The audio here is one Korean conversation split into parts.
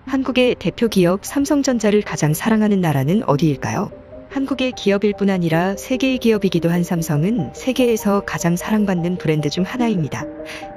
한국의 대표 기업 삼성전자를 가장 사랑하는 나라는 어디일까요? 한국의 기업일 뿐 아니라 세계의 기업이기도 한 삼성은 세계에서 가장 사랑받는 브랜드 중 하나입니다.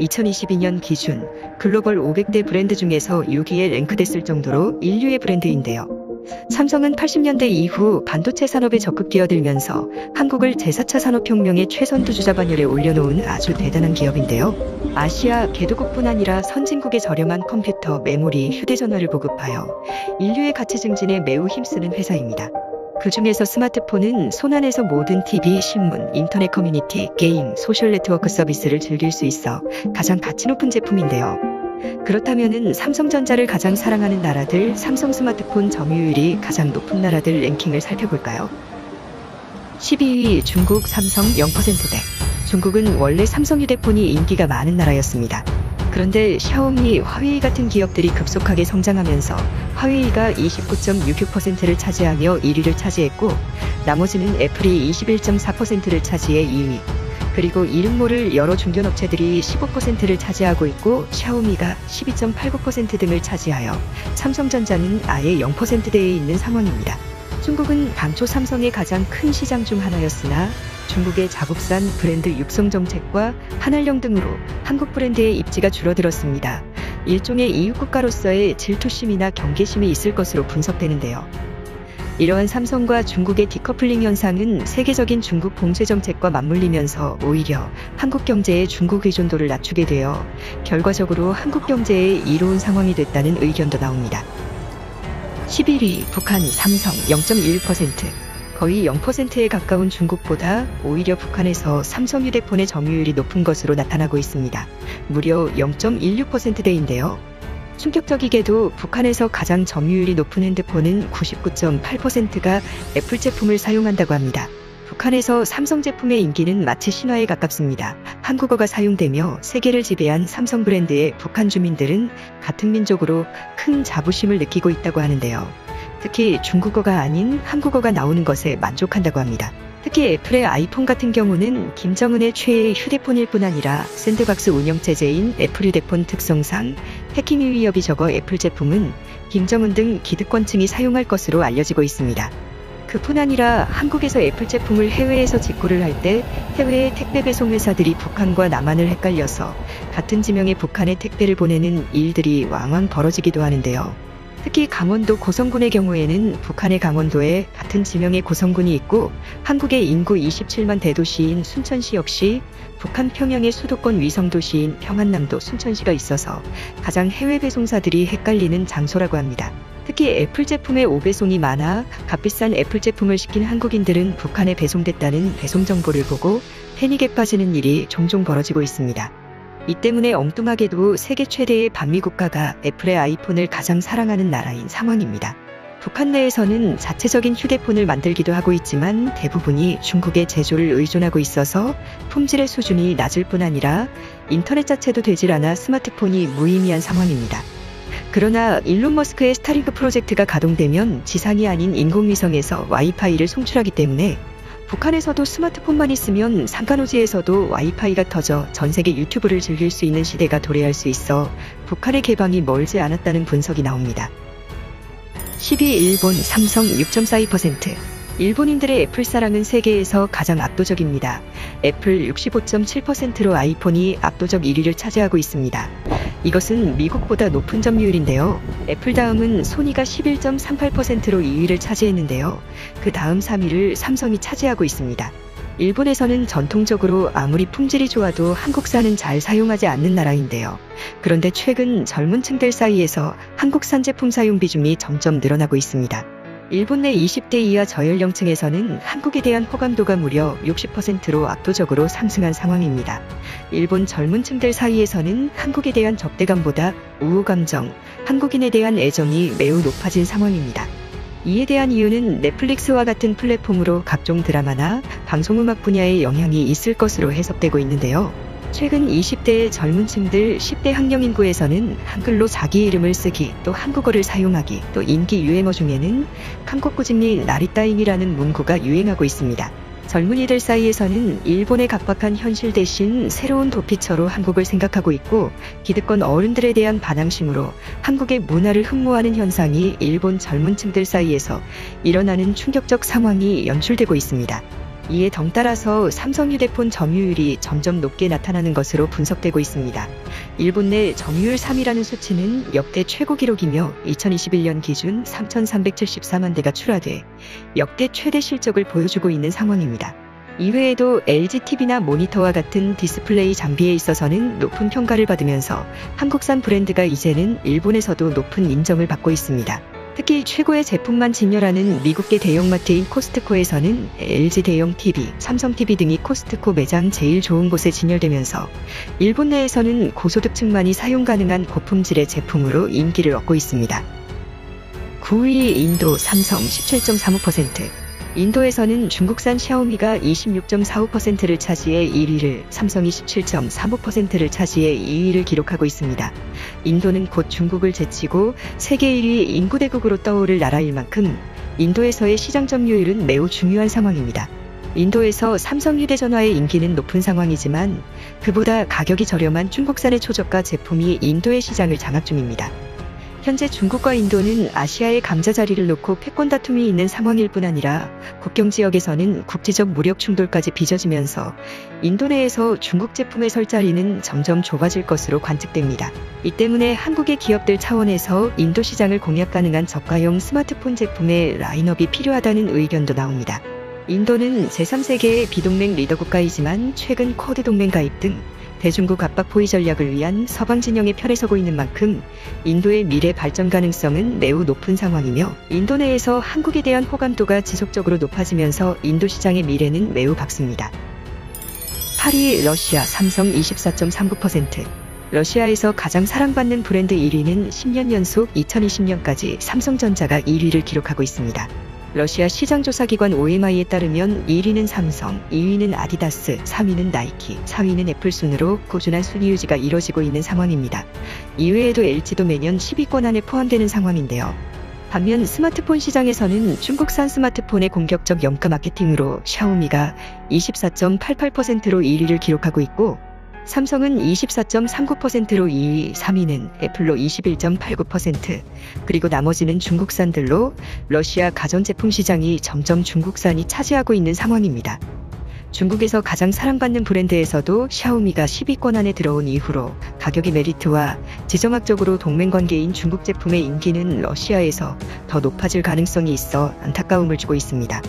2022년 기준 글로벌 500대 브랜드 중에서 6위에 랭크됐을 정도로 인류의 브랜드인데요. 삼성은 80년대 이후 반도체 산업에 적극 뛰어들면서 한국을 제4차 산업혁명의 최선두 주자 반열에 올려놓은 아주 대단한 기업인데요. 아시아 개도국뿐 아니라 선진국의 저렴한 컴퓨터, 메모리, 휴대전화를 보급하여 인류의 가치 증진에 매우 힘쓰는 회사입니다. 그 중에서 스마트폰은 손안에서 모든 TV, 신문, 인터넷 커뮤니티, 게임, 소셜 네트워크 서비스를 즐길 수 있어 가장 가치 높은 제품인데요. 그렇다면 삼성전자를 가장 사랑하는 나라들, 삼성 스마트폰 점유율이 가장 높은 나라들 랭킹을 살펴볼까요? 12위 중국 삼성 0%대. 중국은 원래 삼성 휴대폰이 인기가 많은 나라였습니다. 그런데 샤오미, 화웨이 같은 기업들이 급속하게 성장하면서 화웨이가 29.66%를 차지하며 1위를 차지했고, 나머지는 애플이 21.4%를 차지해 2위. 그리고 이름모를 여러 중견업체들이 15%를 차지하고 있고 샤오미가 12.89% 등을 차지하여 삼성전자는 아예 0%대에 있는 상황입니다. 중국은 당초 삼성의 가장 큰 시장 중 하나였으나 중국의 자국산 브랜드 육성 정책과 한알령 등으로 한국 브랜드의 입지가 줄어들었습니다. 일종의 이웃국가로서의 질투심이나 경계심이 있을 것으로 분석되는데요. 이러한 삼성과 중국의 디커플링 현상은 세계적인 중국 봉쇄 정책과 맞물리면서 오히려 한국 경제의 중국 의존도를 낮추게 되어 결과적으로 한국 경제에 이로운 상황이 됐다는 의견도 나옵니다. 11위 북한 삼성 0.11%. 거의 0%에 가까운 중국보다 오히려 북한에서 삼성 휴대폰의 점유율이 높은 것으로 나타나고 있습니다. 무려 0.16%대인데요. 충격적이게도 북한에서 가장 점유율이 높은 핸드폰은 99.8%가 애플 제품을 사용한다고 합니다. 북한에서 삼성 제품의 인기는 마치 신화에 가깝습니다. 한국어가 사용되며 세계를 지배한 삼성 브랜드의 북한 주민들은 같은 민족으로 큰 자부심을 느끼고 있다고 하는데요. 특히 중국어가 아닌 한국어가 나오는 것에 만족한다고 합니다. 특히 애플의 아이폰 같은 경우는 김정은의 최애 휴대폰일 뿐 아니라 샌드박스 운영체제인 애플 휴대폰 특성상 해킹 위협이 적어 애플 제품은 김정은 등 기득권층이 사용할 것으로 알려지고 있습니다. 그뿐 아니라 한국에서 애플 제품을 해외에서 직구를 할 때 해외의 택배 배송 회사들이 북한과 남한을 헷갈려서 같은 지명의 북한에 택배를 보내는 일들이 왕왕 벌어지기도 하는데요. 특히 강원도 고성군의 경우에는 북한의 강원도에 같은 지명의 고성군이 있고 한국의 인구 27만 대도시인 순천시 역시 북한 평양의 수도권 위성도시인 평안남도 순천시가 있어서 가장 해외 배송사들이 헷갈리는 장소라고 합니다. 특히 애플 제품의 오배송이 많아 값비싼 애플 제품을 시킨 한국인들은 북한에 배송됐다는 배송 정보를 보고 패닉에 빠지는 일이 종종 벌어지고 있습니다. 이 때문에 엉뚱하게도 세계 최대의 반미 국가가 애플의 아이폰을 가장 사랑하는 나라인 상황입니다. 북한 내에서는 자체적인 휴대폰을 만들기도 하고 있지만 대부분이 중국의 제조를 의존하고 있어서 품질의 수준이 낮을 뿐 아니라 인터넷 자체도 되질 않아 스마트폰이 무의미한 상황입니다. 그러나 일론 머스크의 스타링크 프로젝트가 가동되면 지상이 아닌 인공위성에서 와이파이를 송출하기 때문에 북한에서도 스마트폰만 있으면 상간오지에서도 와이파이가 터져 전세계 유튜브를 즐길 수 있는 시대가 도래할 수 있어 북한의 개방이 멀지 않았다는 분석이 나옵니다. 10위 일본 삼성 6.42%. 일본인들의 애플 사랑은 세계에서 가장 압도적입니다. 애플 65.7%로 아이폰이 압도적 1위를 차지하고 있습니다. 이것은 미국보다 높은 점유율인데요. 애플 다음은 소니가 11.38%로 2위를 차지했는데요. 그 다음 3위를 삼성이 차지하고 있습니다. 일본에서는 전통적으로 아무리 품질이 좋아도 한국산은 잘 사용하지 않는 나라인데요. 그런데 최근 젊은 층들 사이에서 한국산 제품 사용 비중이 점점 늘어나고 있습니다. 일본 내 20대 이하 저연령층에서는 한국에 대한 호감도가 무려 60%로 압도적으로 상승한 상황입니다. 일본 젊은 층들 사이에서는 한국에 대한 적대감보다 우호감정, 한국인에 대한 애정이 매우 높아진 상황입니다. 이에 대한 이유는 넷플릭스와 같은 플랫폼으로 각종 드라마나 방송음악 분야에 영향이 있을 것으로 해석되고 있는데요. 최근 20대의 젊은 층들 10대 학령 인구에서는 한글로 자기 이름을 쓰기, 또 한국어를 사용하기, 또 인기 유행어 중에는 한국구직니 나리따잉이라는 문구가 유행하고 있습니다. 젊은이들 사이에서는 일본의 각박한 현실 대신 새로운 도피처로 한국을 생각하고 있고, 기득권 어른들에 대한 반항심으로 한국의 문화를 흠모하는 현상이 일본 젊은 층들 사이에서 일어나는 충격적 상황이 연출되고 있습니다. 이에 덩따라서 삼성 휴대폰 점유율이 점점 높게 나타나는 것으로 분석되고 있습니다. 일본 내 점유율 3위라는 수치는 역대 최고 기록이며 2021년 기준 3,374만 대가 출하돼 역대 최대 실적을 보여주고 있는 상황입니다. 이외에도 LG TV나 모니터와 같은 디스플레이 장비에 있어서는 높은 평가를 받으면서 한국산 브랜드가 이제는 일본에서도 높은 인정을 받고 있습니다. 특히 최고의 제품만 진열하는 미국계 대형마트인 코스트코에서는 LG 대형 TV, 삼성 TV 등이 코스트코 매장 제일 좋은 곳에 진열되면서 일본 내에서는 고소득층만이 사용 가능한 고품질의 제품으로 인기를 얻고 있습니다. 9위 인도 삼성 17.35%. 인도에서는 중국산 샤오미가 26.45%를 차지해 1위를, 삼성이 17.35%를 차지해 2위를 기록하고 있습니다. 인도는 곧 중국을 제치고 세계 1위 인구대국으로 떠오를 나라일 만큼 인도에서의 시장 점유율은 매우 중요한 상황입니다. 인도에서 삼성 휴대전화의 인기는 높은 상황이지만 그보다 가격이 저렴한 중국산의 초저가 제품이 인도의 시장을 장악 중입니다. 현재 중국과 인도는 아시아의 강자 자리를 놓고 패권 다툼이 있는 상황일 뿐 아니라 국경 지역에서는 국지적 무력 충돌까지 빚어지면서 인도 내에서 중국 제품의 설 자리는 점점 좁아질 것으로 관측됩니다. 이 때문에 한국의 기업들 차원에서 인도 시장을 공략 가능한 저가형 스마트폰 제품의 라인업이 필요하다는 의견도 나옵니다. 인도는 제3세계의 비동맹 리더 국가이지만 최근 쿼드 동맹 가입 등 대중국 압박 포위 전략을 위한 서방 진영의 편에 서고 있는 만큼 인도의 미래 발전 가능성은 매우 높은 상황이며 인도 내에서 한국에 대한 호감도가 지속적으로 높아지면서 인도 시장의 미래는 매우 밝습니다. 8위 러시아 삼성 24.39%. 러시아에서 가장 사랑받는 브랜드 1위는 10년 연속 2020년까지 삼성전자가 1위를 기록하고 있습니다. 러시아 시장조사기관 OMI에 따르면 1위는 삼성, 2위는 아디다스, 3위는 나이키, 4위는 애플 순으로 꾸준한 순위 유지가 이뤄지고 있는 상황입니다. 이외에도 LG도 매년 10위권 안에 포함되는 상황인데요. 반면 스마트폰 시장에서는 중국산 스마트폰의 공격적 염가 마케팅으로 샤오미가 24.88%로 1위를 기록하고 있고, 삼성은 24.39%로 2위, 3위는 애플로 21.89%, 그리고 나머지는 중국산들로 러시아 가전제품 시장이 점점 중국산이 차지하고 있는 상황입니다. 중국에서 가장 사랑받는 브랜드에서도 샤오미가 10위권 안에 들어온 이후로 가격의 메리트와 지정학적으로 동맹관계인 중국 제품의 인기는 러시아에서 더 높아질 가능성이 있어 안타까움을 주고 있습니다.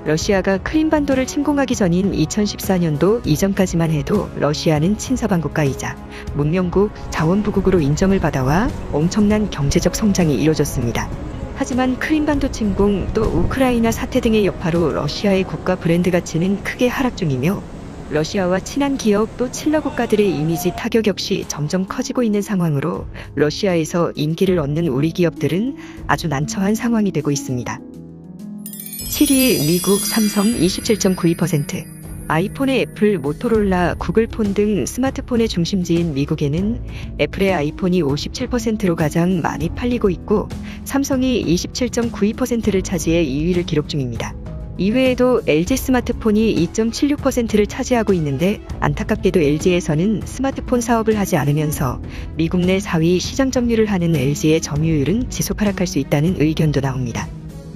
러시아가 크림반도를 침공하기 전인 2014년도 이전까지만 해도 러시아는 친서방 국가이자 문명국, 자원부국으로 인정을 받아와 엄청난 경제적 성장이 이뤄졌습니다. 하지만 크림반도 침공 또 우크라이나 사태 등의 여파로 러시아의 국가 브랜드 가치는 크게 하락 중이며 러시아와 친한 기업 또 친러 국가들의 이미지 타격 역시 점점 커지고 있는 상황으로 러시아에서 인기를 얻는 우리 기업들은 아주 난처한 상황이 되고 있습니다. 7위 미국 삼성 27.92%. 아이폰의 애플, 모토로라, 구글폰 등 스마트폰의 중심지인 미국에는 애플의 아이폰이 57%로 가장 많이 팔리고 있고 삼성이 27.92%를 차지해 2위를 기록 중입니다. 이외에도 LG 스마트폰이 2.76%를 차지하고 있는데 안타깝게도 LG에서는 스마트폰 사업을 하지 않으면서 미국 내 4위 시장 점유를 하는 LG의 점유율은 지속 하락할 수 있다는 의견도 나옵니다.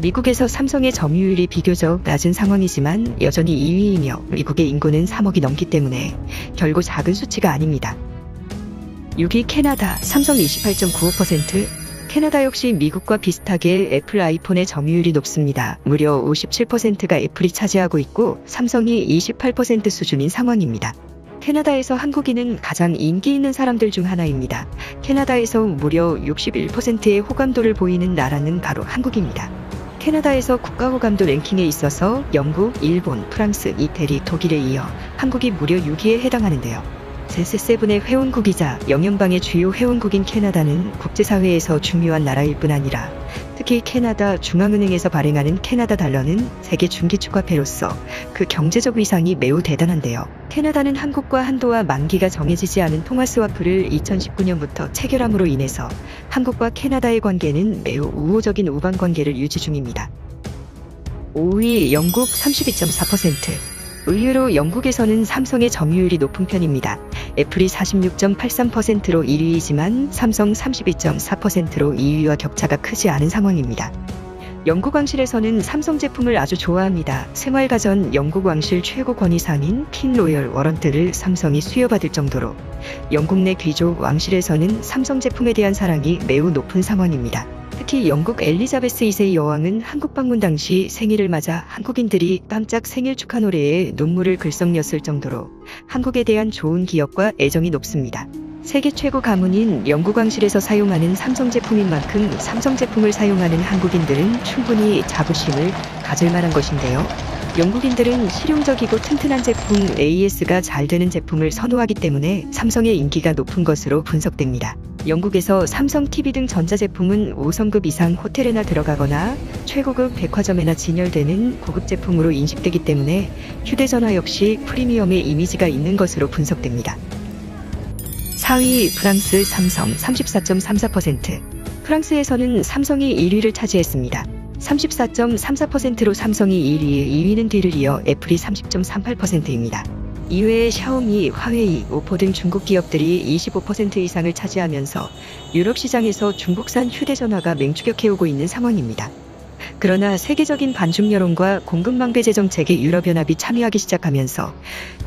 미국에서 삼성의 점유율이 비교적 낮은 상황이지만 여전히 2위이며 미국의 인구는 3억이 넘기 때문에 결국 작은 수치가 아닙니다. 6위 캐나다 삼성 28.95%. 캐나다 역시 미국과 비슷하게 애플 아이폰의 점유율이 높습니다. 무려 57%가 애플이 차지하고 있고 삼성이 28% 수준인 상황입니다. 캐나다에서 한국인은 가장 인기 있는 사람들 중 하나입니다. 캐나다에서 무려 61%의 호감도를 보이는 나라는 바로 한국입니다. 캐나다에서 국가호감도 랭킹에 있어서 영국, 일본, 프랑스, 이태리, 독일에 이어 한국이 무려 6위에 해당하는데요. 제세7의 회원국이자 영연방의 주요 회원국인 캐나다는 국제사회에서 중요한 나라일 뿐 아니라 특히 캐나다 중앙은행에서 발행하는 캐나다 달러는 세계 중기축화폐로서 그 경제적 위상이 매우 대단한데요. 캐나다는 한국과 한도와 만기가 정해지지 않은 통화스와프를 2019년부터 체결함으로 인해서 한국과 캐나다의 관계는 매우 우호적인 우방관계를 유지 중입니다. 5위 영국 32.4%. 의외로 영국에서는 삼성의 점유율이 높은 편입니다. 애플이 46.83%로 1위이지만 삼성 32.4%로 2위와 격차가 크지 않은 상황입니다. 영국 왕실에서는 삼성 제품을 아주 좋아합니다. 생활가전 영국 왕실 최고 권위상인 킹 로열 워런트를 삼성이 수여받을 정도로 영국 내 귀족 왕실에서는 삼성 제품에 대한 사랑이 매우 높은 상황입니다. 특히 영국 엘리자베스 2세 여왕은 한국 방문 당시 생일을 맞아 한국인들이 깜짝 생일 축하 노래에 눈물을 글썽였을 정도로 한국에 대한 좋은 기억과 애정이 높습니다. 세계 최고 가문인 영국 왕실에서 사용하는 삼성 제품인 만큼 삼성 제품을 사용하는 한국인들은 충분히 자부심을 가질 만한 것인데요. 영국인들은 실용적이고 튼튼한 제품 AS가 잘 되는 제품을 선호하기 때문에 삼성의 인기가 높은 것으로 분석됩니다. 영국에서 삼성 TV 등 전자제품은 5성급 이상 호텔에나 들어가거나 최고급 백화점에나 진열되는 고급 제품으로 인식되기 때문에 휴대전화 역시 프리미엄의 이미지가 있는 것으로 분석됩니다. 4위 프랑스 삼성 34.34%. 프랑스에서는 삼성이 1위를 차지했습니다. 34.34%로 삼성이 1위, 2위는 뒤를 이어 애플이 30.38%입니다. 이외에 샤오미, 화웨이, 오포 등 중국 기업들이 25% 이상을 차지하면서 유럽 시장에서 중국산 휴대전화가 맹추격해오고 있는 상황입니다. 그러나 세계적인 반중 여론과 공급 배제 정책에 유럽연합이 참여하기 시작하면서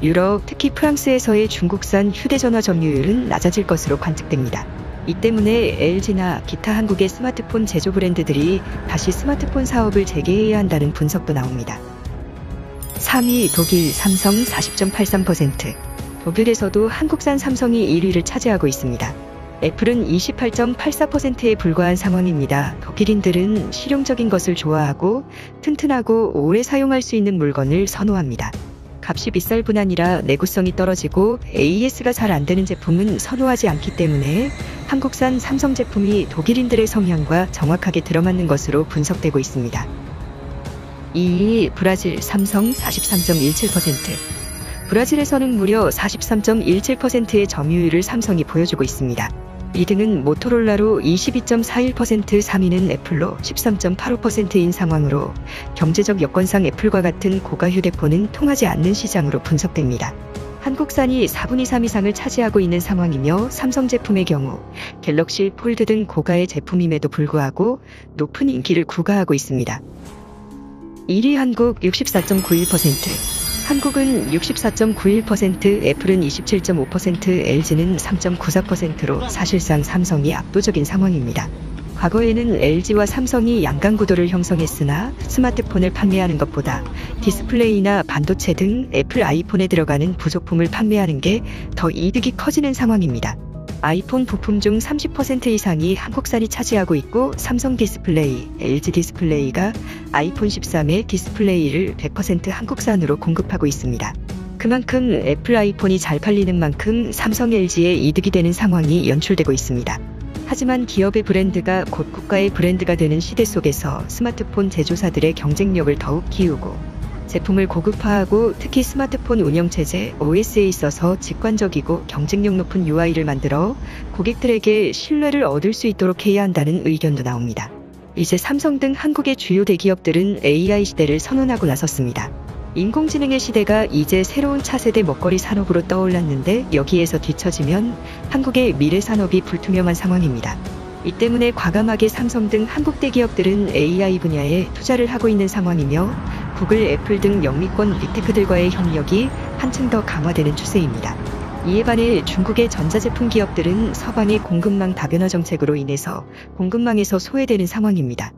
유럽, 특히 프랑스에서의 중국산 휴대전화 점유율은 낮아질 것으로 관측됩니다. 이 때문에 LG나 기타 한국의 스마트폰 제조 브랜드들이 다시 스마트폰 사업을 재개해야 한다는 분석도 나옵니다. 3위 독일 삼성 40.83%. 독일에서도 한국산 삼성이 1위를 차지하고 있습니다. 애플은 28.84%에 불과한 상황입니다. 독일인들은 실용적인 것을 좋아하고 튼튼하고 오래 사용할 수 있는 물건을 선호합니다. 값이 비쌀 뿐 아니라 내구성이 떨어지고 AS가 잘 안 되는 제품은 선호하지 않기 때문에 한국산 삼성 제품이 독일인들의 성향과 정확하게 들어맞는 것으로 분석되고 있습니다. 2위 브라질 삼성 43.17%. 브라질에서는 무려 43.17%의 점유율을 삼성이 보여주고 있습니다. 2등은 모토롤라로 22.41%, 3위는 애플로 13.85%인 상황으로 경제적 여건상 애플과 같은 고가 휴대폰은 통하지 않는 시장으로 분석됩니다. 한국산이 4분의 3 이상을 차지하고 있는 상황이며 삼성 제품의 경우 갤럭시 폴드 등 고가의 제품임에도 불구하고 높은 인기를 구가하고 있습니다. 1위 한국 64.91%. 한국은 64.91%, 애플은 27.5%, LG는 3.94%로 사실상 삼성이 압도적인 상황입니다. 과거에는 LG와 삼성이 양강구도를 형성했으나 스마트폰을 판매하는 것보다 디스플레이나 반도체 등 애플 아이폰에 들어가는 부속품을 판매하는 게 더 이득이 커지는 상황입니다. 아이폰 부품 중 30% 이상이 한국산이 차지하고 있고 삼성 디스플레이, LG 디스플레이가 아이폰 13의 디스플레이를 100% 한국산으로 공급하고 있습니다. 그만큼 애플 아이폰이 잘 팔리는 만큼 삼성 LG에 이득이 되는 상황이 연출되고 있습니다. 하지만 기업의 브랜드가 곧 국가의 브랜드가 되는 시대 속에서 스마트폰 제조사들의 경쟁력을 더욱 키우고 제품을 고급화하고 특히 스마트폰 운영체제 OS에 있어서 직관적이고 경쟁력 높은 UI를 만들어 고객들에게 신뢰를 얻을 수 있도록 해야 한다는 의견도 나옵니다. 이제 삼성 등 한국의 주요 대기업들은 AI 시대를 선언하고 나섰습니다. 인공지능의 시대가 이제 새로운 차세대 먹거리 산업으로 떠올랐는데 여기에서 뒤처지면 한국의 미래 산업이 불투명한 상황입니다. 이 때문에 과감하게 삼성 등 한국 대기업들은 AI 분야에 투자를 하고 있는 상황이며 구글, 애플 등 영미권 빅테크들과의 협력이 한층 더 강화되는 추세입니다. 이에 반해 중국의 전자제품 기업들은 서방의 공급망 다변화 정책으로 인해서 공급망에서 소외되는 상황입니다.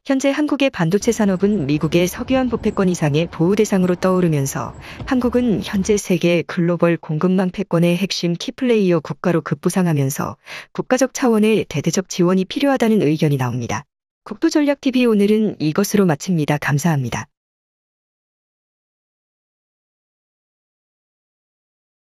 현재 한국의 반도체 산업은 미국의 석유화 부패권 이상의 보호 대상으로 떠오르면서 한국은 현재 세계 글로벌 공급망 패권의 핵심 키플레이어 국가로 급부상하면서 국가적 차원의 대대적 지원이 필요하다는 의견이 나옵니다. 국도전략TV 오늘은 이것으로 마칩니다. 감사합니다.